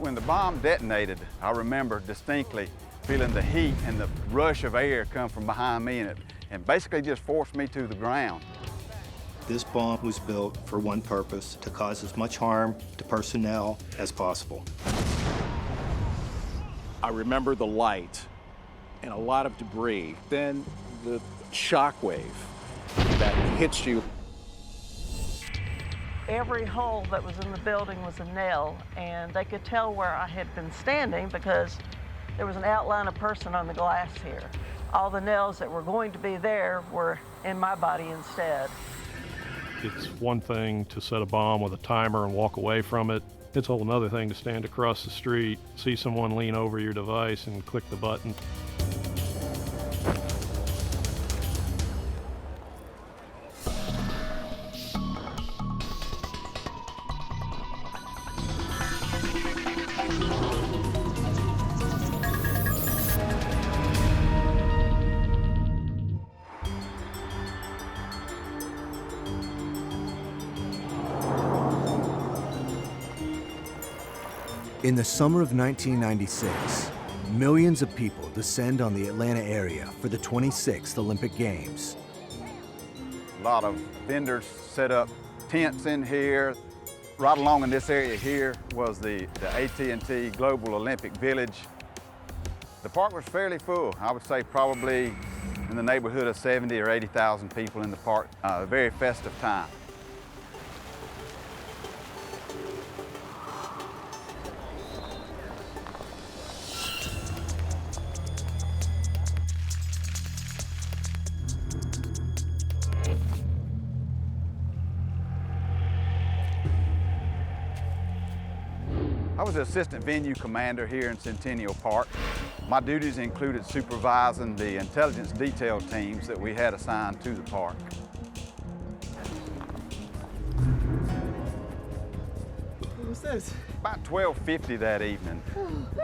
When the bomb detonated, I remember distinctly feeling the heat and the rush of air come from behind me, and basically just forced me to the ground. This bomb was built for one purpose, to cause as much harm to personnel as possible. I remember the light and a lot of debris, then the shock wave that hits you. Every hole that was in the building was a nail, and they could tell where I had been standing because there was an outline of person on the glass here. All the nails that were going to be there were in my body instead. It's one thing to set a bomb with a timer and walk away from it. It's a whole other thing to stand across the street, see someone lean over your device and click the button. In the summer of 1996, millions of people descend on the Atlanta area for the 26th Olympic Games. A lot of vendors set up tents in here. Right along in this area here was the AT&T Global Olympic Village. The park was fairly full. I would say probably in the neighborhood of 70 or 80,000 people in the park. A very festive time. I was the assistant venue commander here in Centennial Park. My duties included supervising the intelligence detail teams that we had assigned to the park. What was this? About 12:50 that evening,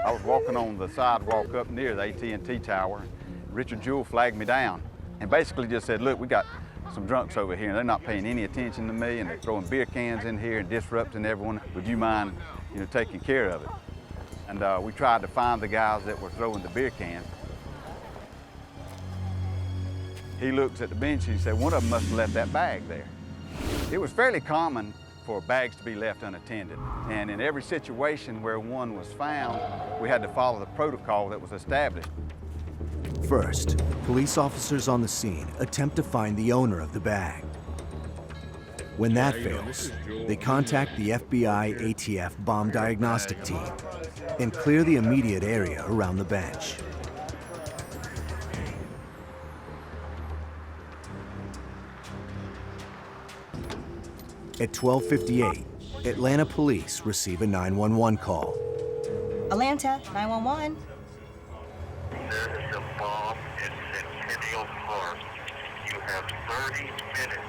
I was walking on the sidewalk up near the AT&T tower. Richard Jewell flagged me down and basically just said, look, we got some drunks over here and they're not paying any attention to me and they're throwing beer cans in here and disrupting everyone. Would you mind, taking care of it? And we tried to find the guys that were throwing the beer cans. He looks at the bench and he said, one of them must have left that bag there. It was fairly common for bags to be left unattended. And in every situation where one was found, we had to follow the protocol that was established. First, police officers on the scene attempt to find the owner of the bag. When that fails, they contact the FBI ATF bomb diagnostic team and clear the immediate area around the bench. At 12:58, Atlanta police receive a 911 call. Atlanta, 911. There is a bomb in Centennial Park. You have 30 minutes.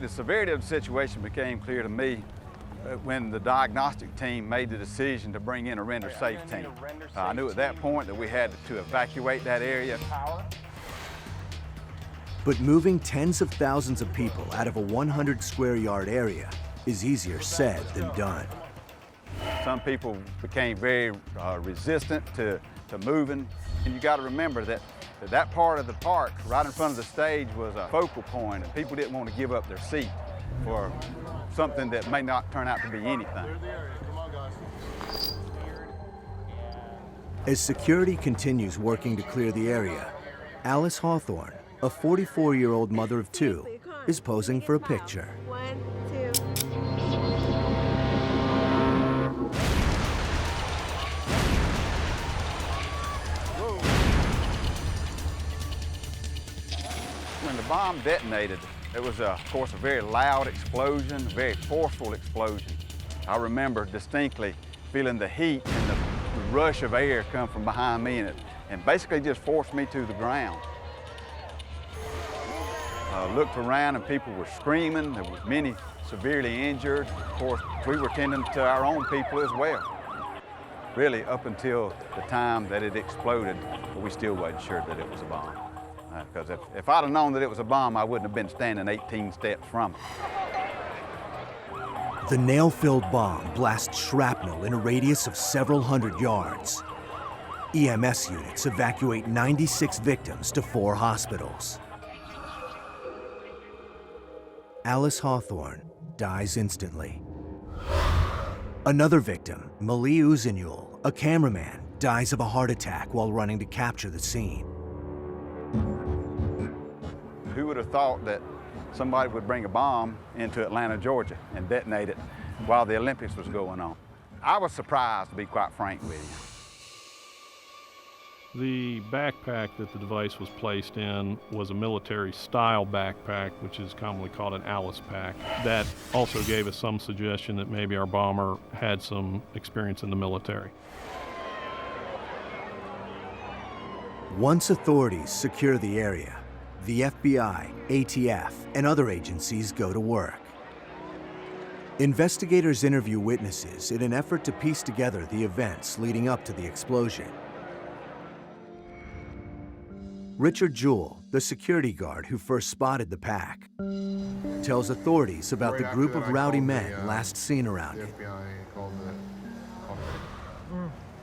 The severity of the situation became clear to me when the diagnostic team made the decision to bring in a render safe team. I knew at that point that we had to evacuate that area. But moving tens of thousands of people out of a 100 square yard area is easier said than done. Some people became very resistant to moving. And you got to remember that part of the park, right in front of the stage, was a focal point, and people didn't want to give up their seat for something that may not turn out to be anything. As security continues working to clear the area, Alice Hawthorne, a 44-year-old mother of two, is posing for a picture. 1, 2. When the bomb detonated, it was, of course, a very loud explosion, a very forceful explosion. I remember distinctly feeling the heat and the rush of air come from behind me, and basically just forced me to the ground. I looked around and people were screaming. There were many severely injured. Of course, we were tending to our own people as well. really up until the time that it exploded, we still wasn't sure that it was a bomb. Because if I'd have known that it was a bomb, I wouldn't have been standing 18 steps from it. The nail-filled bomb blasts shrapnel in a radius of several hundred yards. EMS units evacuate 96 victims to 4 hospitals. Alice Hawthorne dies instantly. Another victim, Malie Uzenul, a cameraman, dies of a heart attack while running to capture the scene. Who would have thought that somebody would bring a bomb into Atlanta, Georgia and detonate it while the Olympics was going on? I was surprised, to be quite frank with you. The backpack that the device was placed in was a military-style backpack, which is commonly called an Alice pack. That also gave us some suggestion that maybe our bomber had some experience in the military. Once authorities secure the area, the FBI, ATF, and other agencies go to work. Investigators interview witnesses in an effort to piece together the events leading up to the explosion. Richard Jewell, the security guard who first spotted the pack, tells authorities about the group of rowdy men last seen around it.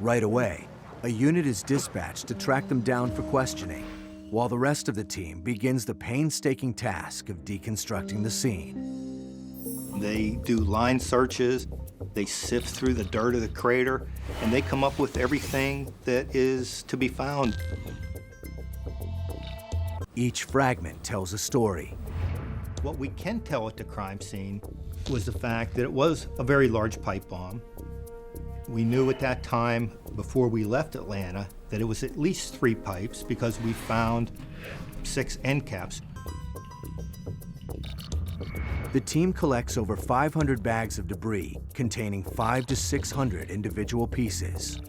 Right away, a unit is dispatched to track them down for questioning, while the rest of the team begins the painstaking task of deconstructing the scene. They do line searches, they sift through the dirt of the crater, and they come up with everything that is to be found. Each fragment tells a story. What we can tell at the crime scene was the fact that it was a very large pipe bomb. We knew at that time, before we left Atlanta, that it was at least 3 pipes because we found 6 end caps. The team collects over 500 bags of debris containing 500 to 600 individual pieces.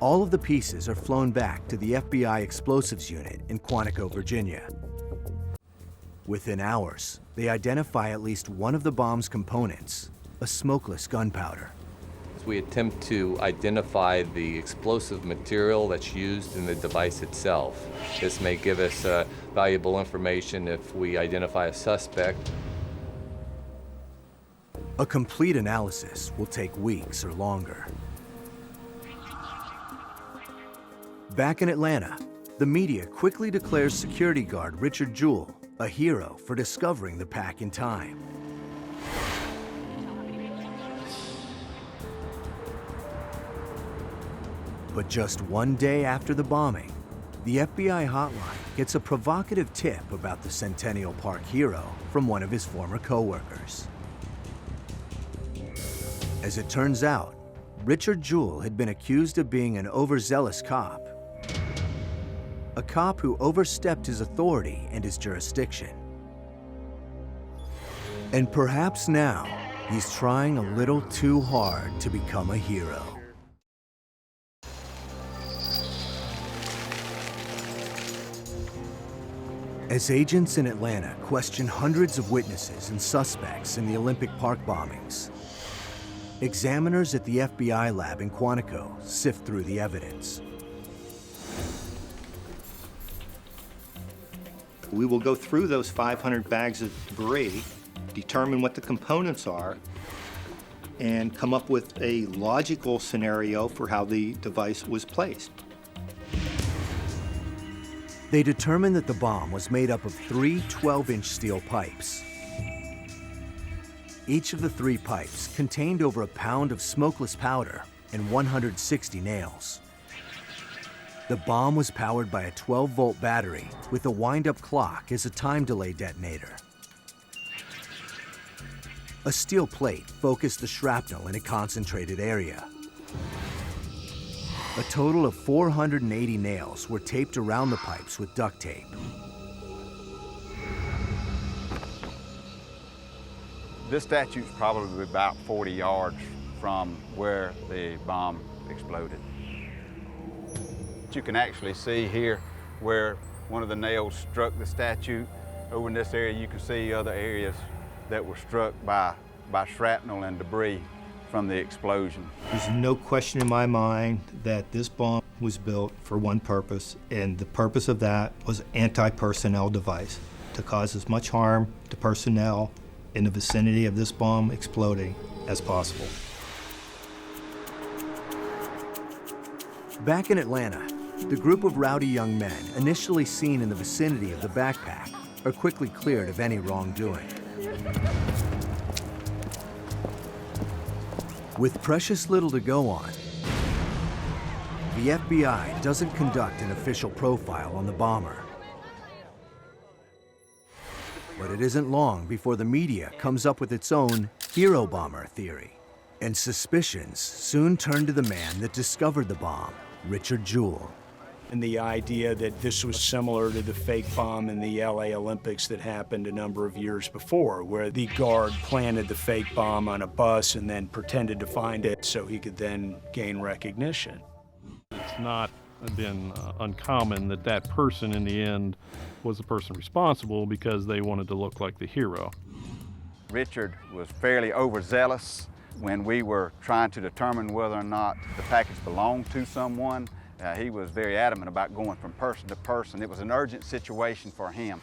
All of the pieces are flown back to the FBI Explosives Unit in Quantico, Virginia. Within hours, they identify at least one of the bomb's components, a smokeless gunpowder. We attempt to identify the explosive material that's used in the device itself. This may give us valuable information if we identify a suspect. A complete analysis will take weeks or longer. Back in Atlanta, the media quickly declares security guard Richard Jewell a hero for discovering the pack in time. But just one day after the bombing, the FBI hotline gets a provocative tip about the Centennial Park hero from one of his former co-workers. As it turns out, Richard Jewell had been accused of being an overzealous cop, a cop who overstepped his authority and his jurisdiction. And perhaps now, he's trying a little too hard to become a hero. As agents in Atlanta question hundreds of witnesses and suspects in the Olympic Park bombings, examiners at the FBI lab in Quantico sift through the evidence. We will go through those 500 bags of debris, determine what the components are, and come up with a logical scenario for how the device was placed. They determined that the bomb was made up of 3 12-inch steel pipes. Each of the 3 pipes contained over a pound of smokeless powder and 160 nails. The bomb was powered by a 12-volt battery with a wind-up clock as a time delay detonator. A steel plate focused the shrapnel in a concentrated area. A total of 480 nails were taped around the pipes with duct tape. This statue's probably about 40 yards from where the bomb exploded. You can actually see here where one of the nails struck the statue. Over in this area, you can see other areas that were struck by shrapnel and debris from the explosion. There's no question in my mind that this bomb was built for one purpose, and the purpose of that was anti-personnel device, to cause as much harm to personnel in the vicinity of this bomb exploding as possible. Back in Atlanta, the group of rowdy young men initially seen in the vicinity of the backpack are quickly cleared of any wrongdoing. With precious little to go on, the FBI doesn't conduct an official profile on the bomber. But it isn't long before the media comes up with its own hero bomber theory. And suspicions soon turn to the man that discovered the bomb, Richard Jewell. And the idea that this was similar to the fake bomb in the LA Olympics that happened a number of years before, where the guard planted the fake bomb on a bus and then pretended to find it so he could then gain recognition. It's not been uncommon that that person in the end was the person responsible because they wanted to look like the hero. Richard was fairly overzealous when we were trying to determine whether or not the package belonged to someone. He was very adamant about going from person to person. It was an urgent situation for him.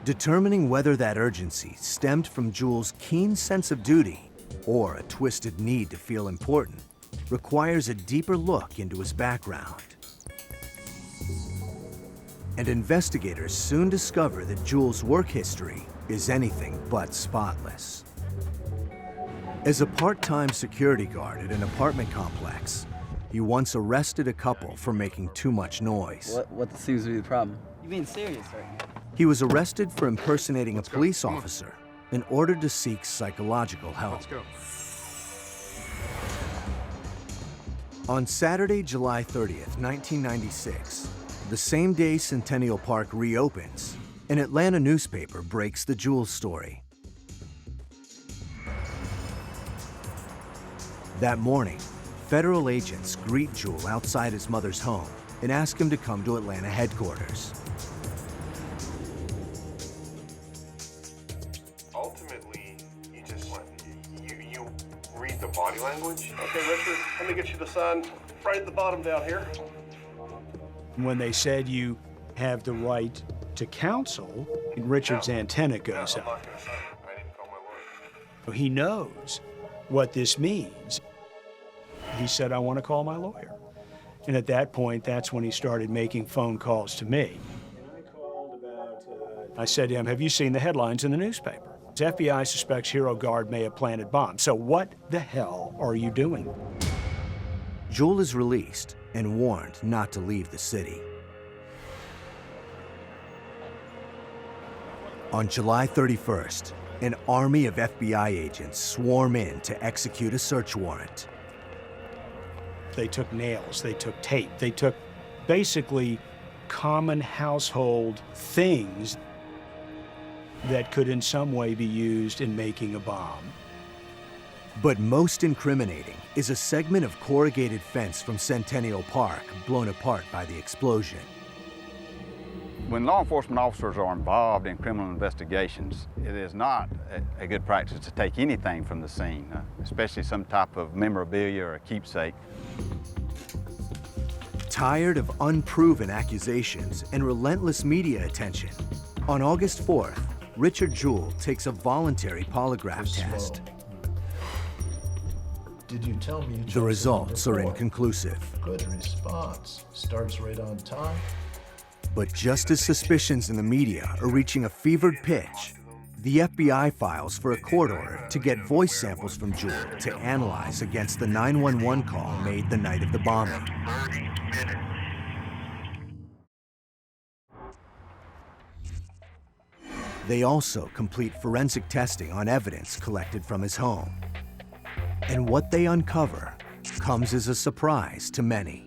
Determining whether that urgency stemmed from Jewell's keen sense of duty or a twisted need to feel important requires a deeper look into his background. And investigators soon discover that Jewell's work history is anything but spotless. As a part-time security guard at an apartment complex, he once arrested a couple for making too much noise. What seems to be the problem? You're being serious right now. He was arrested for impersonating a police officer and ordered to seek psychological help. Let's go. On Saturday, July 30th, 1996, the same day Centennial Park reopens, an Atlanta newspaper breaks the Jewell story. That morning, federal agents greet Jewell outside his mother's home and ask him to come to Atlanta headquarters. Ultimately, you just you read the body language. Okay, Richard, let me get you the sign right at the bottom down here. When they said you have the right to counsel, Richard's antenna goes I'm up. not gonna sign it. I need to call my lawyer. He knows what this means. He said, I want to call my lawyer. And at that point, that's when he started making phone calls to me. I said to him, have you seen the headlines in the newspaper? The FBI suspects Hero Guard may have planted bombs. So what the hell are you doing? Jewell is released and warned not to leave the city. On July 31st, an army of FBI agents swarm in to execute a search warrant. They took nails, they took tape, they took basically common household things that could in some way be used in making a bomb. But most incriminating is a segment of corrugated fence from Centennial Park blown apart by the explosion. When law enforcement officers are involved in criminal investigations, it is not a good practice to take anything from the scene, especially some type of memorabilia or a keepsake. Tired of unproven accusations and relentless media attention, on August 4th, Richard Jewell takes a voluntary polygraph test. Did you tell me The results are inconclusive. Good response. Starts right on time. But just as suspicions in the media are reaching a fevered pitch, the FBI files for a court order to get voice samples from Jewell to analyze against the 911 call made the night of the bombing. 30 minutes. They also complete forensic testing on evidence collected from his home. And what they uncover comes as a surprise to many.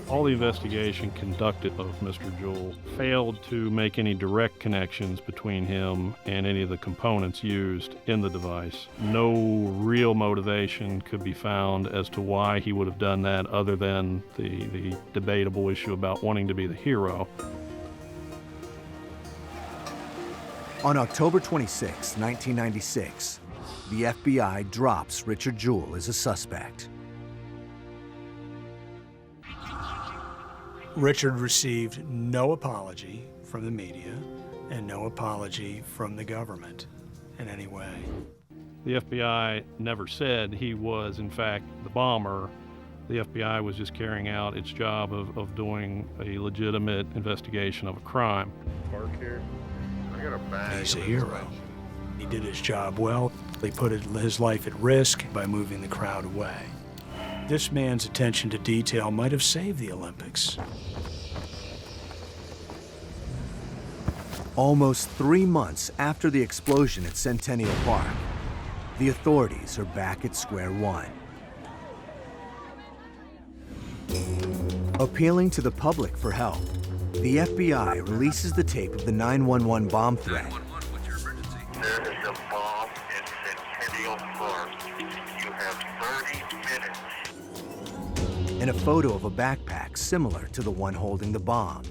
All the investigation conducted of Mr. Jewell failed to make any direct connections between him and any of the components used in the device. No real motivation could be found as to why he would have done that other than the debatable issue about wanting to be the hero. On October 26, 1996, the FBI drops Richard Jewell as a suspect. Richard received no apology from the media and no apology from the government in any way. The FBI never said he was, in fact, the bomber. The FBI was just carrying out its job of doing a legitimate investigation of a crime. Park here. I got a bag. He's a hero. He did his job well. He put his life at risk by moving the crowd away. This man's attention to detail might have saved the Olympics. Almost 3 months after the explosion at Centennial Park, the authorities are back at square one. Appealing to the public for help, the FBI releases the tape of the 911 bomb threat. There is a bomb in Centennial Park. You have 30 minutes. And a photo of a backpack similar to the one holding the bomb.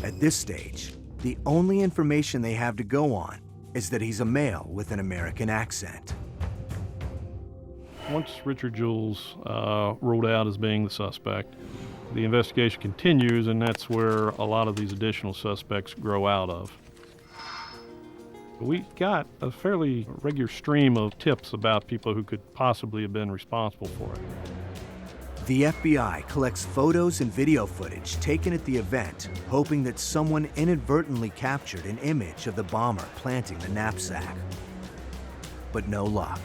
At this stage, the only information they have to go on is that he's a male with an American accent. Once Richard Jewell's ruled out as being the suspect, the investigation continues, and that's where a lot of these additional suspects grow out of. We got a fairly regular stream of tips about people who could possibly have been responsible for it. The FBI collects photos and video footage taken at the event, hoping that someone inadvertently captured an image of the bomber planting the knapsack. But no luck.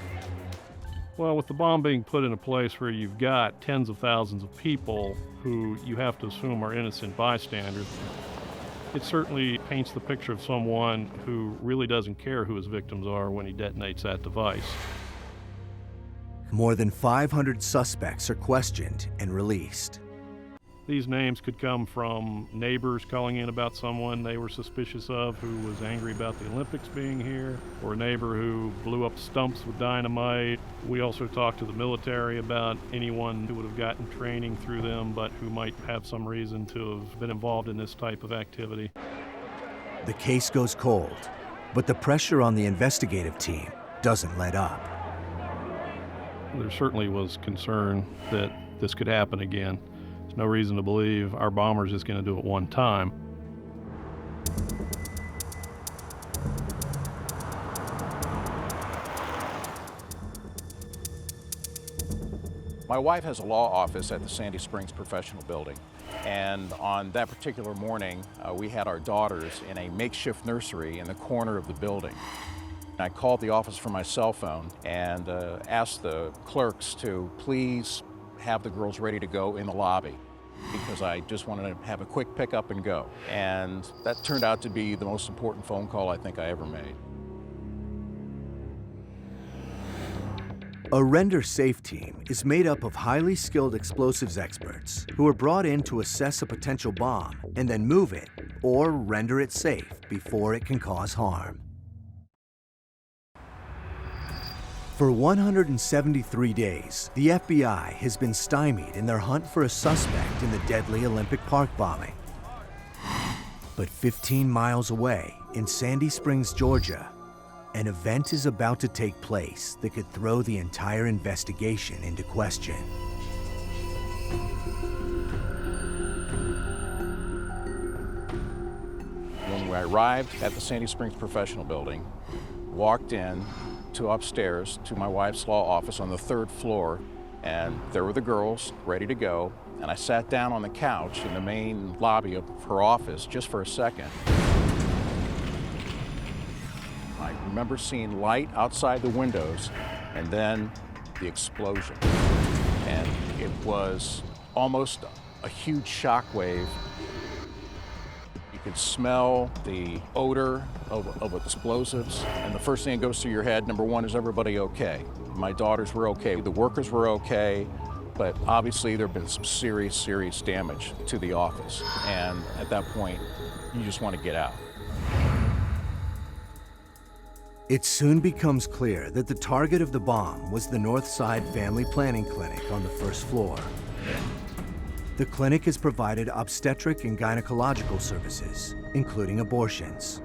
Well, with the bomb being put in a place where you've got tens of thousands of people who you have to assume are innocent bystanders, it certainly paints the picture of someone who really doesn't care who his victims are when he detonates that device. More than 500 suspects are questioned and released. These names could come from neighbors calling in about someone they were suspicious of who was angry about the Olympics being here, or a neighbor who blew up stumps with dynamite. We also talked to the military about anyone who would have gotten training through them but who might have some reason to have been involved in this type of activity. The case goes cold, but the pressure on the investigative team doesn't let up. There certainly was concern that this could happen again. There's no reason to believe our bomber's just going to do it one time. My wife has a law office at the Sandy Springs Professional Building, and on that particular morning, we had our daughters in a makeshift nursery in the corner of the building. I called the office from my cell phone and asked the clerks to please have the girls ready to go in the lobby because I just wanted to have a quick pick up and go. And that turned out to be the most important phone call I think I ever made. A render safe team is made up of highly skilled explosives experts who are brought in to assess a potential bomb and then move it or render it safe before it can cause harm. For 173 days, the FBI has been stymied in their hunt for a suspect in the deadly Olympic Park bombing. But 15 miles away, in Sandy Springs, Georgia, an event is about to take place that could throw the entire investigation into question. When I arrived at the Sandy Springs Professional Building, walked in to upstairs to my wife's law office on the 3rd floor, and there were the girls ready to go, and I sat down on the couch in the main lobby of her office just for a second. I remember seeing light outside the windows and then the explosion, and it was almost a huge shockwave. You could smell the odor of explosives, and the first thing that goes through your head, number one, is everybody okay? My daughters were okay, the workers were okay, but obviously there had been some serious, serious damage to the office, and at that point, you just want to get out. It soon becomes clear that the target of the bomb was the Northside Family Planning Clinic on the 1st floor. The clinic has provided obstetric and gynecological services, including abortions.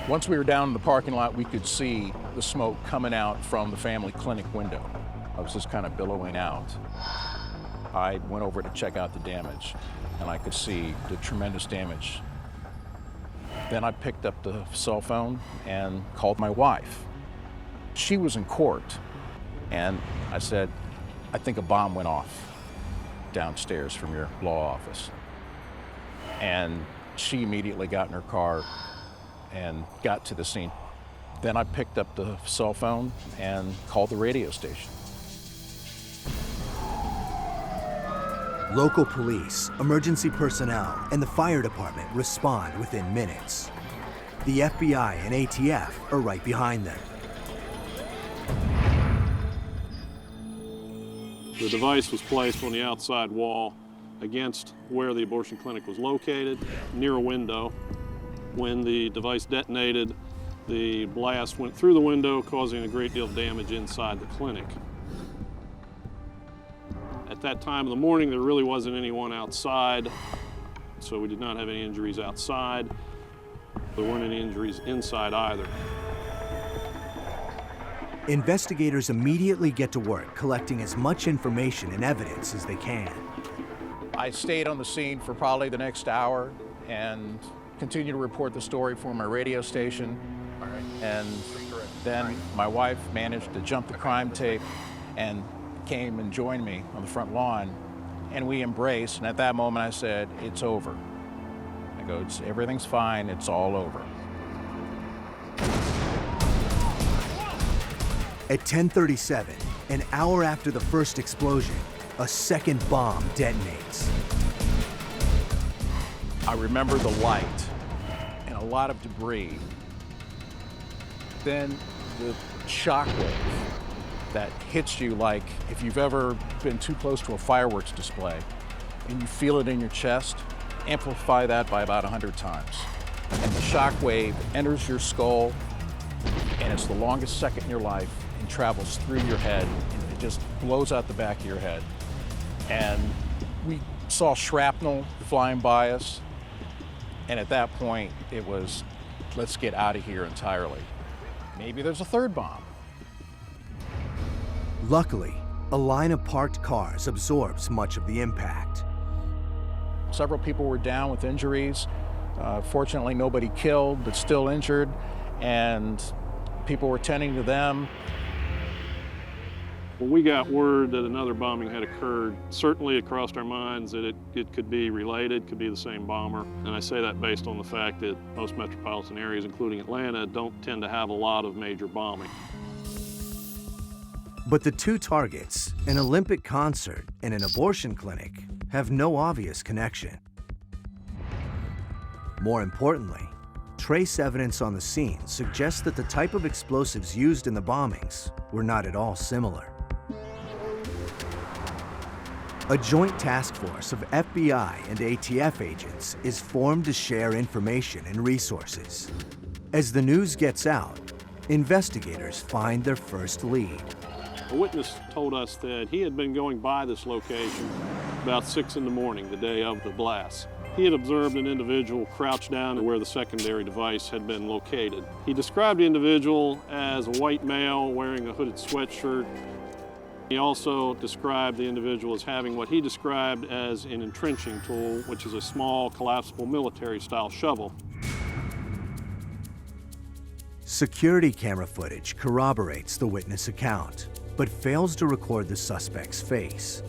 Once we were down in the parking lot, we could see the smoke coming out from the family clinic window. It was just kind of billowing out. I went over to check out the damage, and I could see the tremendous damage. Then I picked up the cell phone and called my wife. She was in court, and I said, I think a bomb went off downstairs from your law office. And she immediately got in her car and got to the scene. Then I picked up the cell phone and called the radio station. Local police, emergency personnel, and the fire department respond within minutes. The FBI and ATF are right behind them. The device was placed on the outside wall against where the abortion clinic was located, near a window. When the device detonated, the blast went through the window, causing a great deal of damage inside the clinic. At that time of the morning, there really wasn't anyone outside, so we did not have any injuries outside. There weren't any injuries inside either. Investigators immediately get to work collecting as much information and evidence as they can. I stayed on the scene for probably the next hour and continued to report the story for my radio station. And then my wife managed to jump the crime tape and came and joined me on the front lawn, and we embraced, and at that moment I said, it's over. I go, everything's fine, it's all over. At 10:37, an hour after the first explosion, a second bomb detonates. I remember the light and a lot of debris. Then the shockwave that hits you like if you've ever been too close to a fireworks display and you feel it in your chest, amplify that by about 100 times. And the shockwave enters your skull, and it's the longest second in your life and travels through your head, and it just blows out the back of your head. And we saw shrapnel flying by us, and at that point it was, let's get out of here entirely. Maybe there's a third bomb. Luckily, a line of parked cars absorbs much of the impact. Several people were down with injuries. Fortunately, nobody killed, but still injured, and people were tending to them. When we got word that another bombing had occurred, certainly it crossed our minds that it could be related, could be the same bomber. And I say that based on the fact that most metropolitan areas, including Atlanta, don't tend to have a lot of major bombing. But the two targets, an Olympic concert and an abortion clinic, have no obvious connection. More importantly, trace evidence on the scene suggests that the type of explosives used in the bombings were not at all similar. A joint task force of FBI and ATF agents is formed to share information and resources. As the news gets out, investigators find their first lead. A witness told us that he had been going by this location about 6 in the morning, the day of the blast. He had observed an individual crouched down to where the secondary device had been located. He described the individual as a white male wearing a hooded sweatshirt. He also described the individual as having what he described as an entrenching tool, which is a small, collapsible military-style shovel. Security camera footage corroborates the witness account, but fails to record the suspect's face.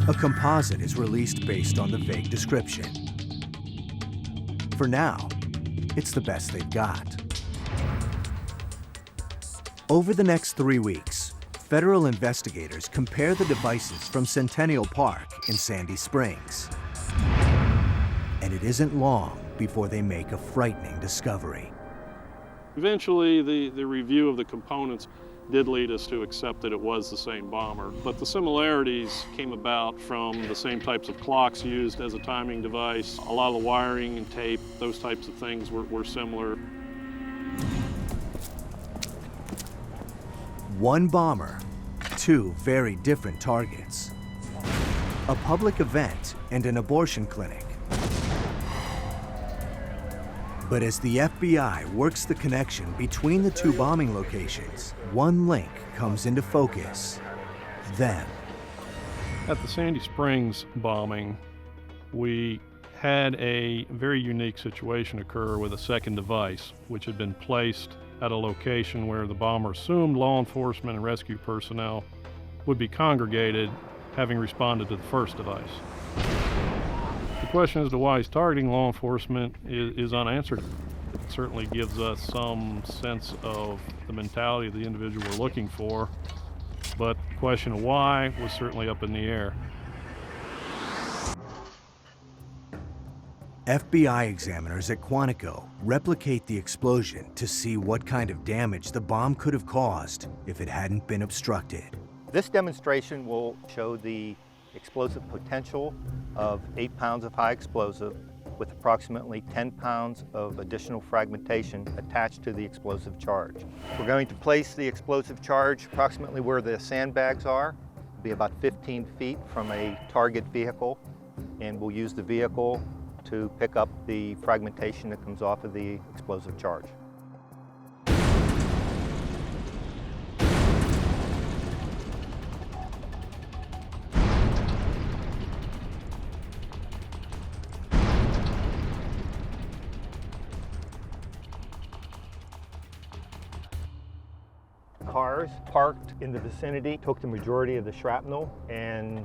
A composite is released based on the vague description. For now, it's the best they've got. Over the next 3 weeks, federal investigators compare the devices from Centennial Park in Sandy Springs. And it isn't long before they make a frightening discovery. Eventually, the review of the components did lead us to accept that it was the same bomber, but the similarities came about from the same types of clocks used as a timing device. A lot of the wiring and tape, those types of things were similar. One bomber, two very different targets. A public event and an abortion clinic. But as the FBI works the connection between the two bombing locations, one link comes into focus: them. At the Sandy Springs bombing, we had a very unique situation occur with a second device, which had been placed at a location where the bomber assumed law enforcement and rescue personnel would be congregated, having responded to the first device. The question as to why he's targeting law enforcement is unanswered. It certainly gives us some sense of the mentality of the individual we're looking for, but the question of why was certainly up in the air. FBI examiners at Quantico replicate the explosion to see what kind of damage the bomb could have caused if it hadn't been obstructed. This demonstration will show the explosive potential of 8 pounds of high explosive with approximately 10 pounds of additional fragmentation attached to the explosive charge. We're going to place the explosive charge approximately where the sandbags are. It'll be about 15 feet from a target vehicle, and we'll use the vehicle to pick up the fragmentation that comes off of the explosive charge. Cars parked in the vicinity took the majority of the shrapnel, and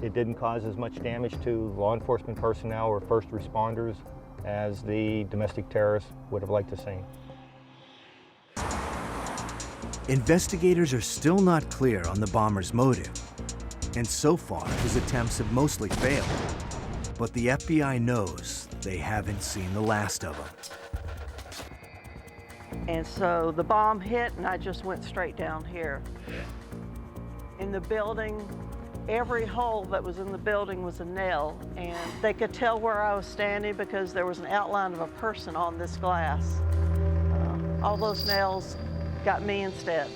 it didn't cause as much damage to law enforcement personnel or first responders as the domestic terrorists would have liked to see. Investigators are still not clear on the bomber's motive, and so far his attempts have mostly failed. But the FBI knows they haven't seen the last of him. And so the bomb hit and I just went straight down here. In the building, every hole that was in the building was a nail, and they could tell where I was standing because there was an outline of a person on this glass. All those nails got me instead.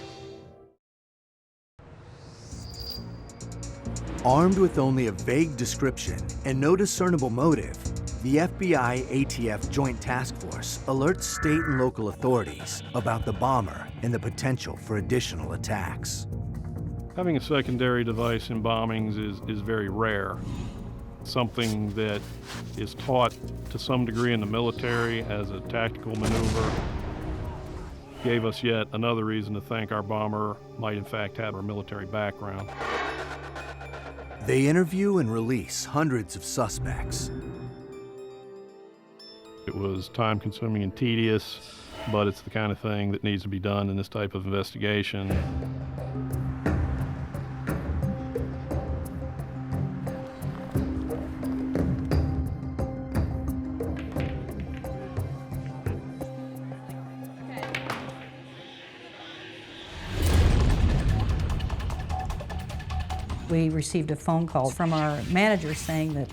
Armed with only a vague description and no discernible motive, the FBI-ATF Joint Task Force alerts state and local authorities about the bomber and the potential for additional attacks. Having a secondary device in bombings is very rare. Something that is taught to some degree in the military as a tactical maneuver gave us yet another reason to think our bomber might in fact have a military background. They interview and release hundreds of suspects. It was time-consuming and tedious, but it's the kind of thing that needs to be done in this type of investigation. We received a phone call from our manager saying that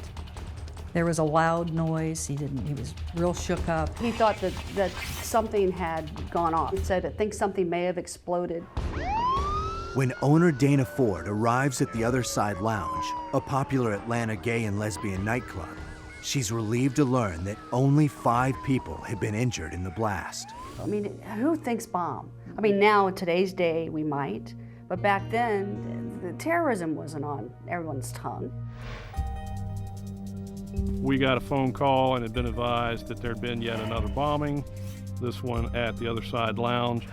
there was a loud noise. He was real shook up. He thought that something had gone off. He said, I think something may have exploded. When owner Dana Ford arrives at the Other Side Lounge, a popular Atlanta gay and lesbian nightclub, she's relieved to learn that only 5 people had been injured in the blast. I mean, who thinks bomb? I mean, now in today's day, we might, but back then, the terrorism wasn't on everyone's tongue. We got a phone call and had been advised that there'd been yet another bombing, this one at the Other Side Lounge,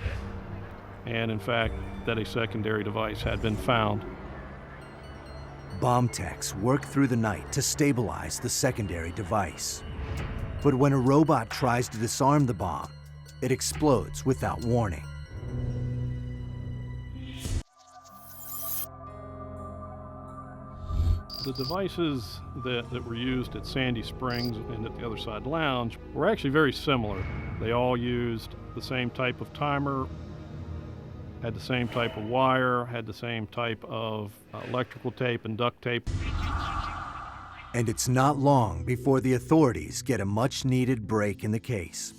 and in fact, that a secondary device had been found. Bomb techs work through the night to stabilize the secondary device. But when a robot tries to disarm the bomb, it explodes without warning. The devices that were used at Sandy Springs and at the Other Side Lounge were actually very similar. They all used the same type of timer, had the same type of wire, had the same type of electrical tape and duct tape. And it's not long before the authorities get a much-needed break in the case.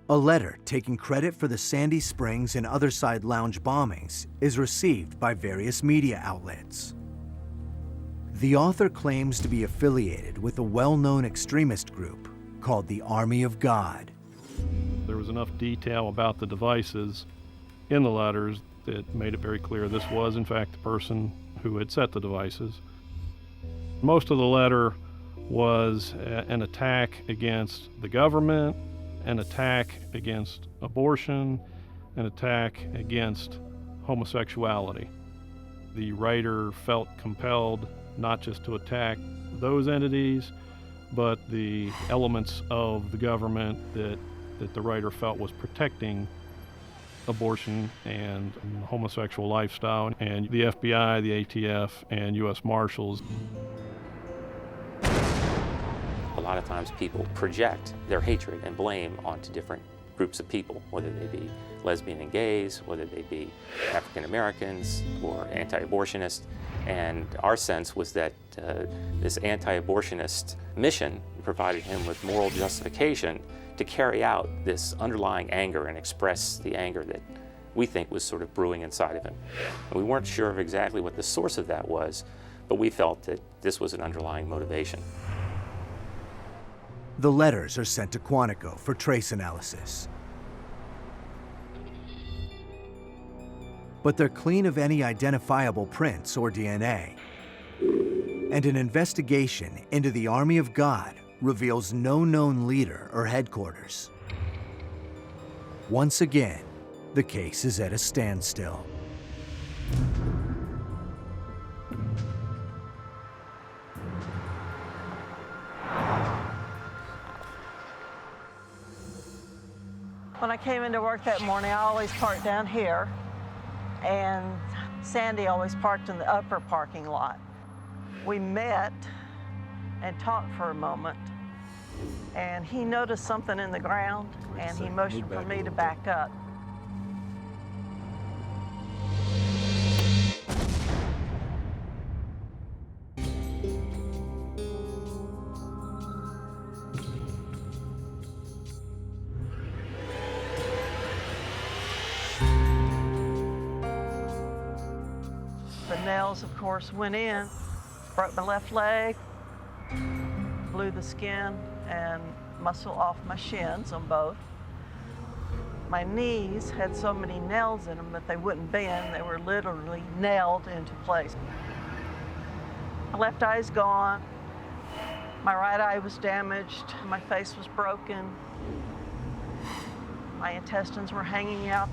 A letter taking credit for the Sandy Springs and Other Side Lounge bombings is received by various media outlets. The author claims to be affiliated with a well-known extremist group called the Army of God. There was enough detail about the devices in the letters that made it very clear this was, in fact, the person who had set the devices. Most of the letter was an attack against the government, an attack against abortion, an attack against homosexuality. The writer felt compelled not just to attack those entities, but the elements of the government that the writer felt was protecting abortion and homosexual lifestyle, and the FBI, the ATF, and U.S. Marshals. A lot of times people project their hatred and blame onto different groups of people, whether they be lesbian and gays, whether they be African Americans or anti-abortionists. And our sense was that this anti-abortionist mission provided him with moral justification to carry out this underlying anger and express the anger that we think was sort of brewing inside of him. And we weren't sure of exactly what the source of that was, but we felt that this was an underlying motivation. The letters are sent to Quantico for trace analysis. But they're clean of any identifiable prints or DNA. And an investigation into the Army of God reveals no known leader or headquarters. Once again, the case is at a standstill. When I came into work that morning, I always parked down here, and Sandy always parked in the upper parking lot. We met and talked for a moment, and he noticed something in the ground, and he motioned for me to back up. The nails, of course, went in, broke my left leg, blew the skin and muscle off my shins on both. My knees had so many nails in them that they wouldn't bend. They were literally nailed into place. My left eye is gone. My right eye was damaged. My face was broken. My intestines were hanging out.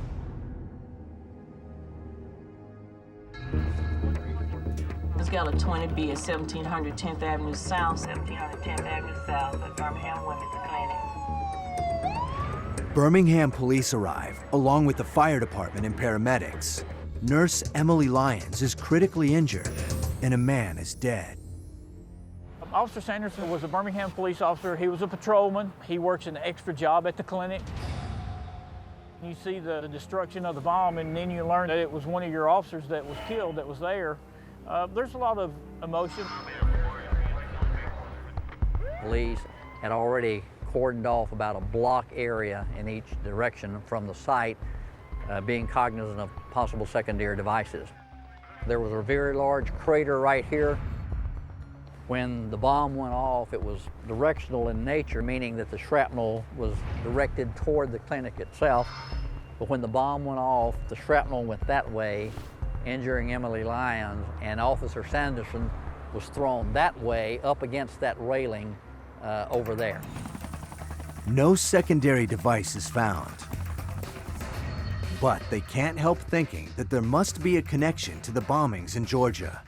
It's got a 20B at 1700 10th Avenue South, 1700 10th Avenue South at Birmingham Women's Clinic. Birmingham police arrive, along with the fire department and paramedics. Nurse Emily Lyons is critically injured, and a man is dead. Officer Sanderson was a Birmingham police officer. He was a patrolman. He works an extra job at the clinic. You see the destruction of the bomb, and then you learn that it was one of your officers that was killed that was there. There's a lot of emotion. Police had already cordoned off about a block area in each direction from the site, being cognizant of possible secondary devices. There was a very large crater right here. When the bomb went off, it was directional in nature, meaning that the shrapnel was directed toward the clinic itself. But when the bomb went off, the shrapnel went that way, injuring Emily Lyons, and Officer Sanderson was thrown that way up against that railing over there. No secondary device is found. But they can't help thinking that there must be a connection to the bombings in Georgia.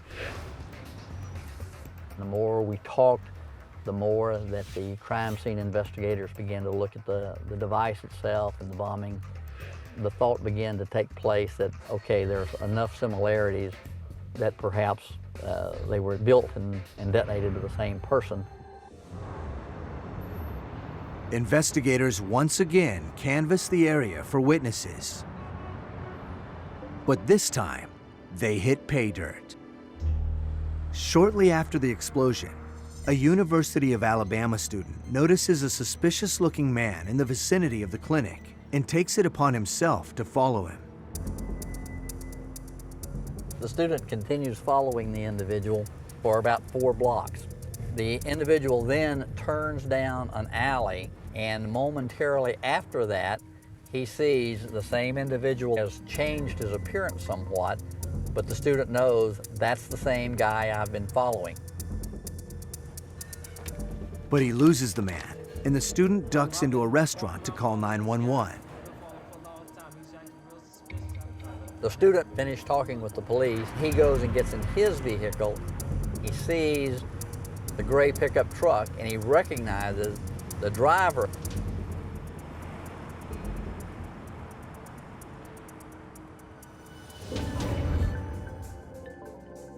The more we talked, the more that the crime scene investigators began to look at the device itself and the bombing. The thought began to take place that, okay, there's enough similarities that perhaps they were built and detonated to the same person. Investigators once again canvass the area for witnesses. But this time, they hit pay dirt. Shortly after the explosion, a University of Alabama student notices a suspicious-looking man in the vicinity of the clinic and takes it upon himself to follow him. The student continues following the individual for about 4 blocks. The individual then turns down an alley, and momentarily after that, he sees the same individual has changed his appearance somewhat, but the student knows that's the same guy I've been following. But he loses the man, and the student ducks into a restaurant to call 911. The student finished talking with the police. He goes and gets in his vehicle. He sees the gray pickup truck, and he recognizes the driver.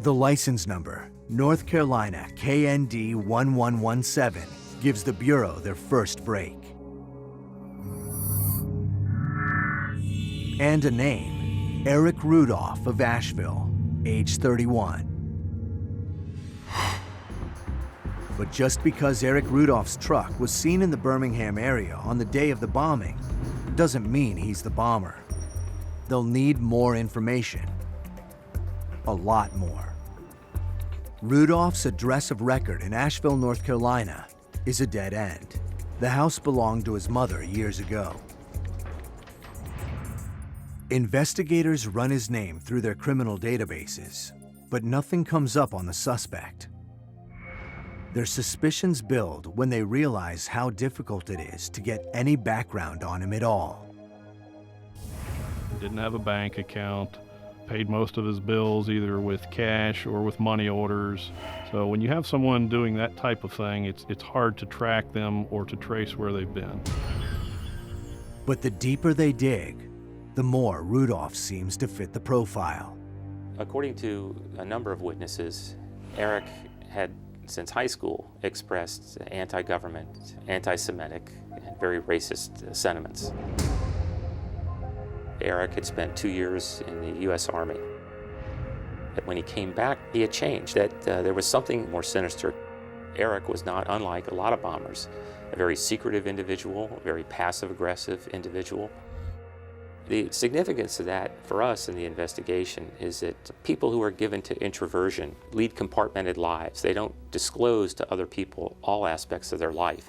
The license number, North Carolina KND 1117, gives the Bureau their first break. And a name, Eric Rudolph of Asheville, age 31. But just because Eric Rudolph's truck was seen in the Birmingham area on the day of the bombing, doesn't mean he's the bomber. They'll need more information. A lot more. Rudolph's address of record in Asheville, North Carolina, is a dead end. The house belonged to his mother years ago. Investigators run his name through their criminal databases, but nothing comes up on the suspect. Their suspicions build when they realize how difficult it is to get any background on him at all. He didn't have a bank account, paid most of his bills either with cash or with money orders. So when you have someone doing that type of thing, it's hard to track them or to trace where they've been. But the deeper they dig, the more Rudolph seems to fit the profile. According to a number of witnesses, Eric had, since high school, expressed anti-government, anti-Semitic, and very racist sentiments. Eric had spent 2 years in the U.S. Army. But when he came back, he had changed, that there was something more sinister. Eric was not unlike a lot of bombers, a very secretive individual, a very passive-aggressive individual. The significance of that for us in the investigation is that people who are given to introversion lead compartmented lives. They don't disclose to other people all aspects of their life.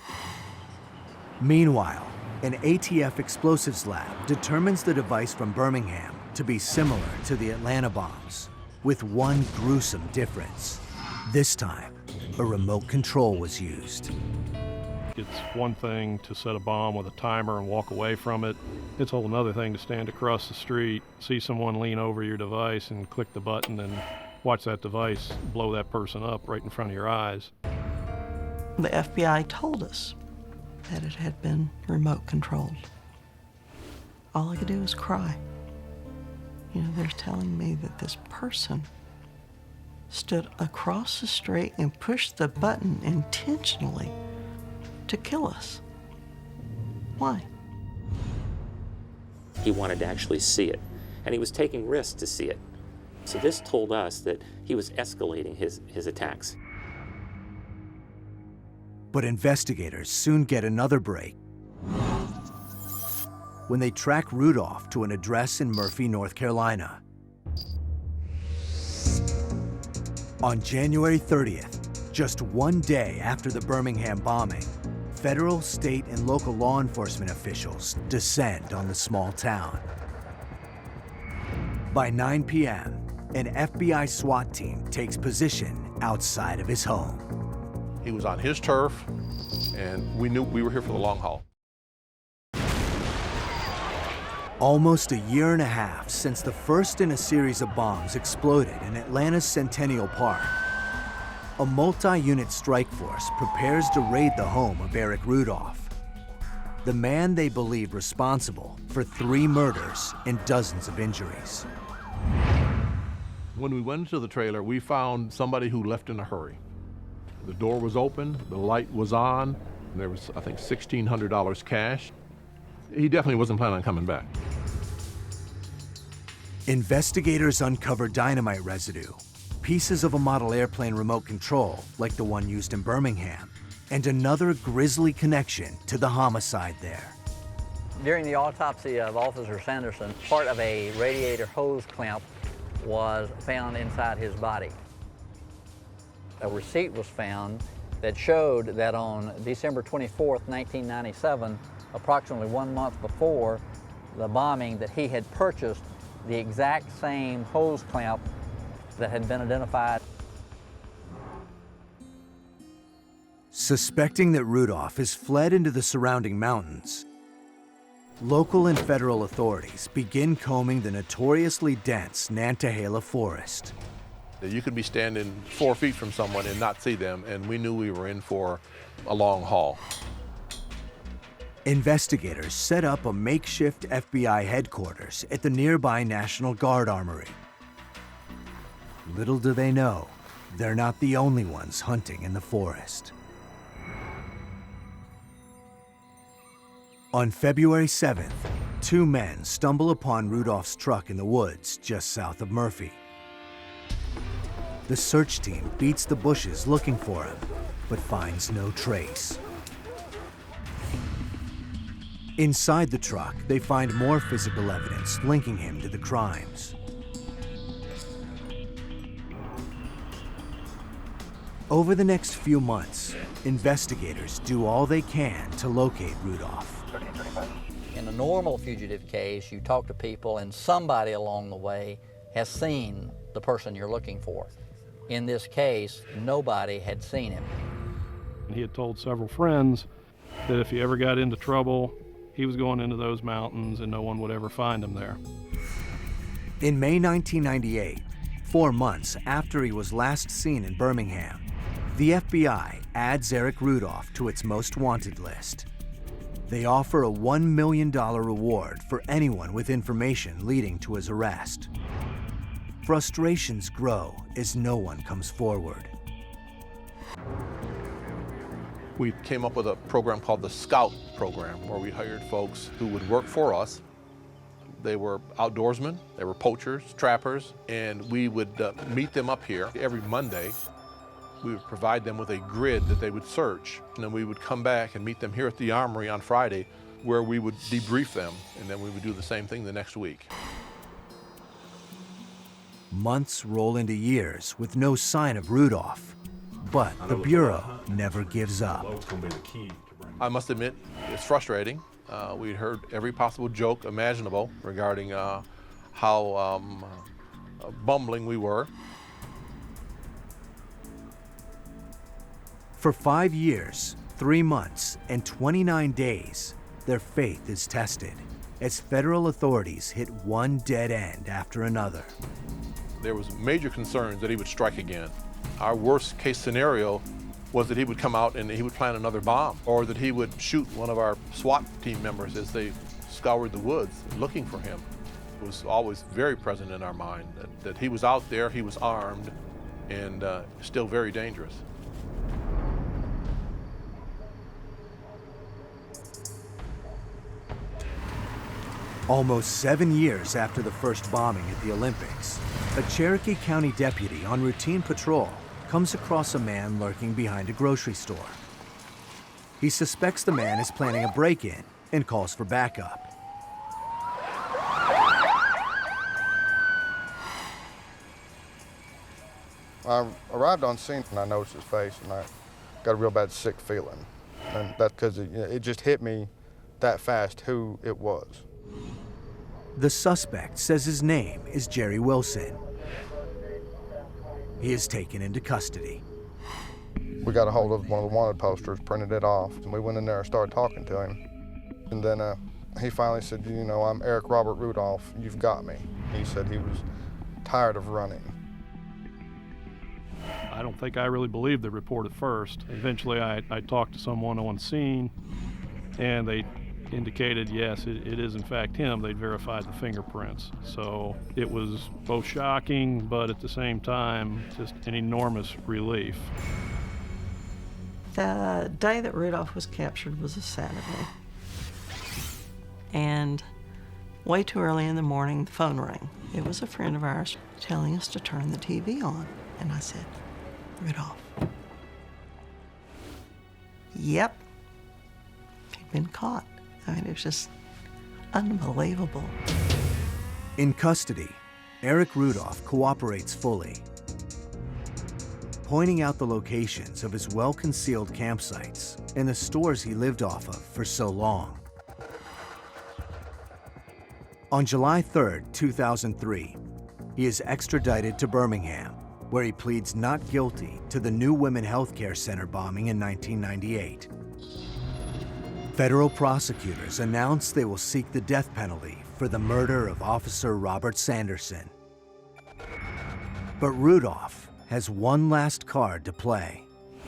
Meanwhile, an ATF explosives lab determines the device from Birmingham to be similar to the Atlanta bombs, with one gruesome difference. This time, a remote control was used. It's one thing to set a bomb with a timer and walk away from it. It's a whole other thing to stand across the street, see someone lean over your device and click the button and watch that device blow that person up right in front of your eyes. The FBI told us that it had been remote controlled. All I could do was cry. You know, they're telling me that this person stood across the street and pushed the button intentionally to kill us. Why? He wanted to actually see it, and he was taking risks to see it. So this told us that he was escalating his attacks. But investigators soon get another break when they track Rudolph to an address in Murphy, North Carolina. On January 30th, just one day after the Birmingham bombing, federal, state, and local law enforcement officials descend on the small town. By 9 p.m., an FBI SWAT team takes position outside of his home. He was on his turf, and we knew we were here for the long haul. Almost a year and a half since the first in a series of bombs exploded in Atlanta's Centennial Park, a multi-unit strike force prepares to raid the home of Eric Rudolph, the man they believe responsible for 3 murders and dozens of injuries. When we went into the trailer, we found somebody who left in a hurry. The door was open, the light was on, and there was, I think, $1,600 cash. He definitely wasn't planning on coming back. Investigators uncover dynamite residue, pieces of a model airplane remote control like the one used in Birmingham, and another grisly connection to the homicide there. During the autopsy of Officer Sanderson, part of a radiator hose clamp was found inside his body. A receipt was found that showed that on December 24th, 1997, approximately 1 month before the bombing, that he had purchased the exact same hose clamp that had been identified. Suspecting that Rudolph has fled into the surrounding mountains, local and federal authorities begin combing the notoriously dense Nantahala forest. You could be standing 4 feet from someone and not see them, and we knew we were in for a long haul. Investigators set up a makeshift FBI headquarters at the nearby National Guard Armory. Little do they know, they're not the only ones hunting in the forest. On February 7th, 2 men stumble upon Rudolph's truck in the woods just south of Murphy. The search team beats the bushes looking for him, but finds no trace. Inside the truck, they find more physical evidence linking him to the crimes. Over the next few months, investigators do all they can to locate Rudolph. In a normal fugitive case, you talk to people and somebody along the way has seen the person you're looking for. In this case, nobody had seen him. He had told several friends that if he ever got into trouble, he was going into those mountains and no one would ever find him there. In May 1998, 4 months after he was last seen in Birmingham, the FBI adds Eric Rudolph to its most wanted list. They offer a $1 million reward for anyone with information leading to his arrest. Frustrations grow as no one comes forward. We came up with a program called the Scout program, where we hired folks who would work for us. They were outdoorsmen, they were poachers, trappers, and we would meet them up here every Monday. We would provide them with a grid that they would search, and then we would come back and meet them here at the Armory on Friday, where we would debrief them, and then we would do the same thing the next week. Months roll into years with no sign of Rudolph, but the Bureau never gives up. I must admit, it's frustrating. We'd heard every possible joke imaginable regarding how bumbling we were. For 5 years, 3 months, and 29 days, their faith is tested as federal authorities hit one dead end after another. There was major concerns that he would strike again. Our worst case scenario was that he would come out and he would plant another bomb, or that he would shoot one of our SWAT team members as they scoured the woods looking for him. It was always very present in our mind that he was out there, he was armed, and still very dangerous. Almost 7 years after the first bombing at the Olympics, a Cherokee County deputy on routine patrol comes across a man lurking behind a grocery store. He suspects the man is planning a break-in and calls for backup. I arrived on scene and I noticed his face and I got a real bad sick feeling. And that's because it just hit me that fast who it was. The suspect says his name is Jerry Wilson. He is taken into custody. We got a hold of one of the wanted posters, printed it off, and we went in there and started talking to him. And then he finally said, you know, I'm Eric Robert Rudolph, you've got me. He said he was tired of running. I don't think I really believed the report at first. Eventually I talked to someone on scene and they indicated, yes, it is in fact him. They'd verified the fingerprints. So it was both shocking, but at the same time, just an enormous relief. The day that Rudolph was captured was a Saturday. And way too early in the morning, the phone rang. It was a friend of ours telling us to turn the TV on. And I said, Rudolph. Yep. He'd been caught. I mean, it was just unbelievable. In custody, Eric Rudolph cooperates fully. pointing out the locations of his well-concealed campsites and the stores he lived off of for so long. On July 3, 2003, he is extradited to Birmingham, where he pleads not guilty to the New Women Healthcare Center bombing in 1998. Federal prosecutors announced they will seek the death penalty for the murder of Officer Robert Sanderson. But Rudolph has one last card to play.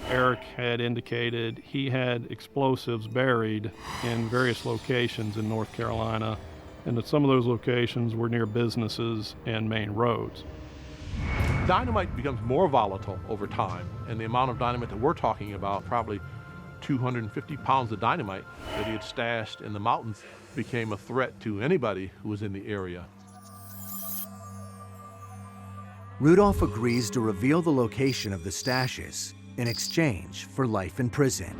Eric had indicated he had explosives buried in various locations in North Carolina, and that some of those locations were near businesses and main roads. Dynamite becomes more volatile over time, and the amount of dynamite that we're talking about, probably 250 pounds of dynamite that he had stashed in the mountains, became a threat to anybody who was in the area. Rudolph agrees to reveal the location of the stashes in exchange for life in prison,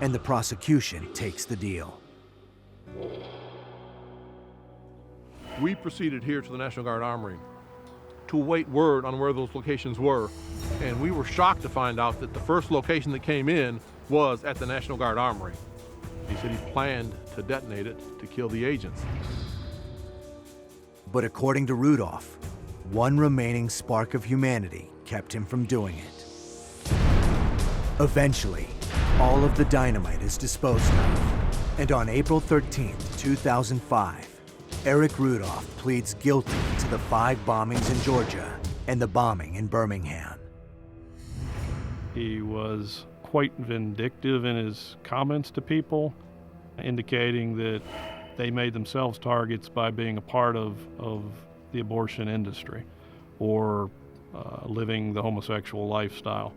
and the prosecution takes the deal. We proceeded here to the National Guard Armory to await word on where those locations were, and we were shocked to find out that the first location that came in was at the National Guard Armory. He said he planned to detonate it to kill the agents. But according to Rudolph, one remaining spark of humanity kept him from doing it. Eventually, all of the dynamite is disposed of, and on April 13, 2005, Eric Rudolph pleads guilty to the 5 bombings in Georgia and the bombing in Birmingham. He was quite vindictive in his comments to people, indicating that they made themselves targets by being a part of the abortion industry or living the homosexual lifestyle.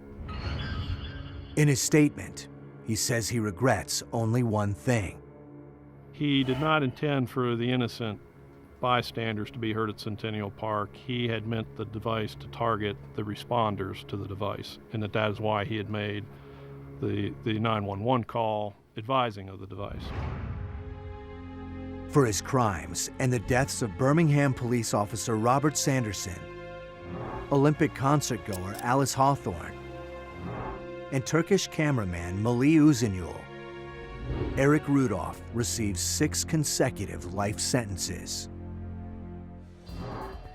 In his statement, he says he regrets only one thing. He did not intend for the innocent bystanders to be hurt at Centennial Park. He had meant the device to target the responders to the device, and that is why he had made the 911 call advising of the device. For his crimes and the deaths of Birmingham police officer Robert Sanderson, Olympic concertgoer Alice Hawthorne, and Turkish cameraman Mali Uzunul, Eric Rudolph receives 6 consecutive life sentences.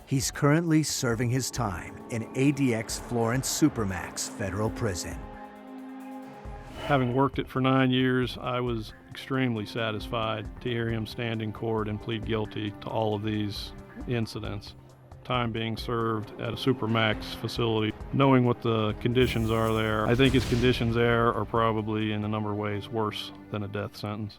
He's currently serving his time in ADX Florence Supermax Federal Prison. Having worked it for 9 years, I was extremely satisfied to hear him stand in court and plead guilty to all of these incidents. Time being served at a Supermax facility, knowing what the conditions are there, I think his conditions there are probably in a number of ways worse than a death sentence.